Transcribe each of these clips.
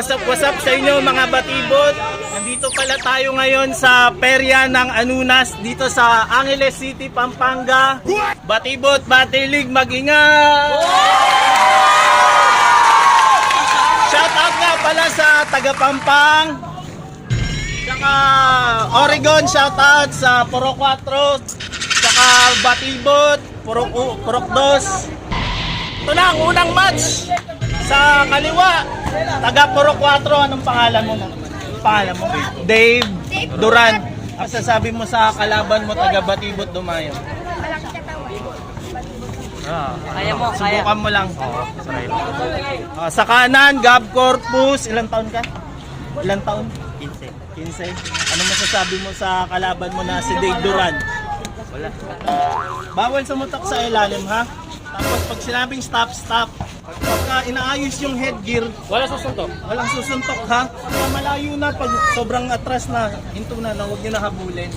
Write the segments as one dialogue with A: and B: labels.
A: what's up sa inyo mga batibot. Nandito pala tayo ngayon sa perya ng Anunas dito sa Angeles City, Pampanga. Batibot, batilig, mag-ingat! Shout out nga pala sa taga Pampang. Saka Oregon, shout out sa Puro 4. Saka Batibot, Puro 2. Ito na ang unang match. Sa kaliwa, taga Puro 4, anong pangalan mo? Dave Duran. Ang sasabi mo sa kalaban mo, taga Batibot Dumayo?
B: Kaya mo, kaya.
A: Subukan mo lang. Sa kanan, Gab Corpus. Ilang taon ka? Ilang taon? 15. Ano masasabi mo sa kalaban mo na si Dave Duran?
B: Wala.
A: Bawal sumutok sa ilalim, ha? Tapos pag sinabing stop, stop. Pagka inaayos yung headgear,
B: Wala susuntok.
A: walang susuntok, ha? Pagka malayo na, pag sobrang atras na, hinto na, huwag nyo na habulin.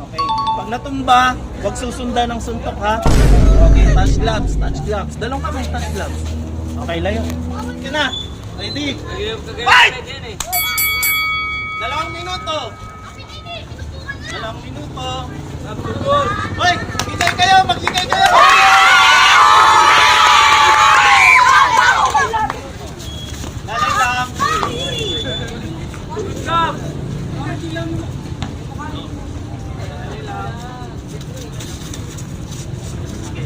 A: Okay. Pag natumba, huwag susundan ng suntok, ha? Okay, touch gloves, touch gloves. Dalawang kamay touch gloves. Okay, layo. Okay na. Ready? Fight! 2 minuto. 2 minuto. Hoy! Hintay kayo! Maghintay kayo! Lalay lang.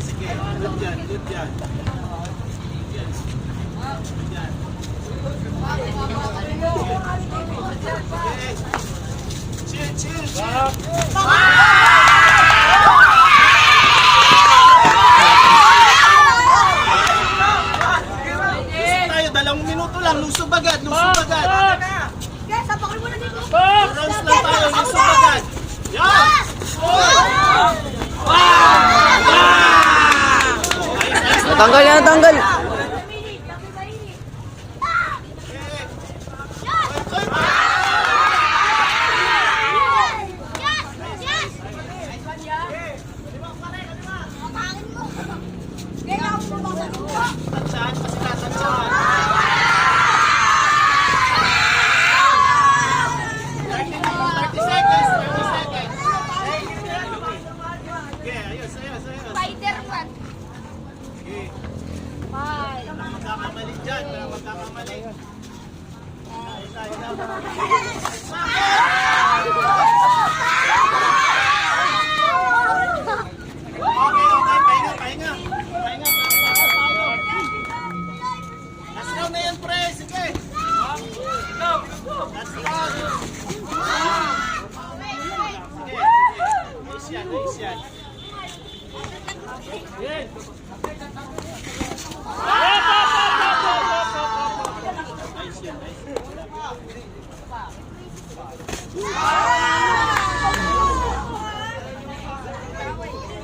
A: Sige. Good yan. Chill. Tayo, 2 minuto lang. Lusog agad.
C: Guys, sapakal mo na dito.
A: 2 rounds lang tayo. Lusog agad. Yan!
B: Natanggal yan, natanggal.
A: Tansyahan, kasi tansyahan. 30 seconds. Okay, ayos.
C: Spider-Man.
A: Okay.
C: Bye.
A: Walang magkakamali dyan. Walang magkakamali. Okay. Pahinga. Last round na yan, pre. Sige. Last round. Sige. Ayos yan.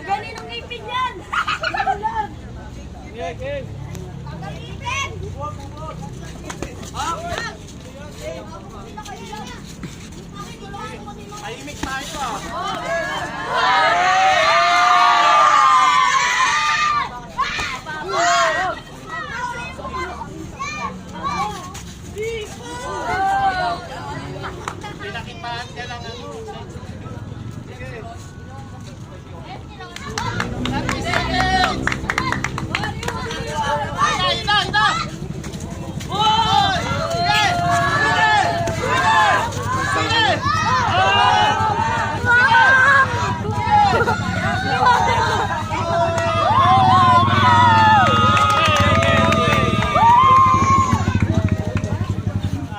C: Galing ng ipin yan. Ang ipin.
A: Tahimik tayo, ah. Pinakitaan ka lang, ano. Sige. 30 seconds. Ina. Hoy! Sige!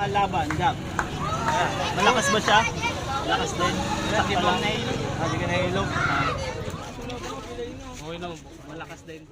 A: Laban, Jack. Malakas ba siya? Malakas din. Sakit lang. Hindi ka nahilog. Okay na, malakas din.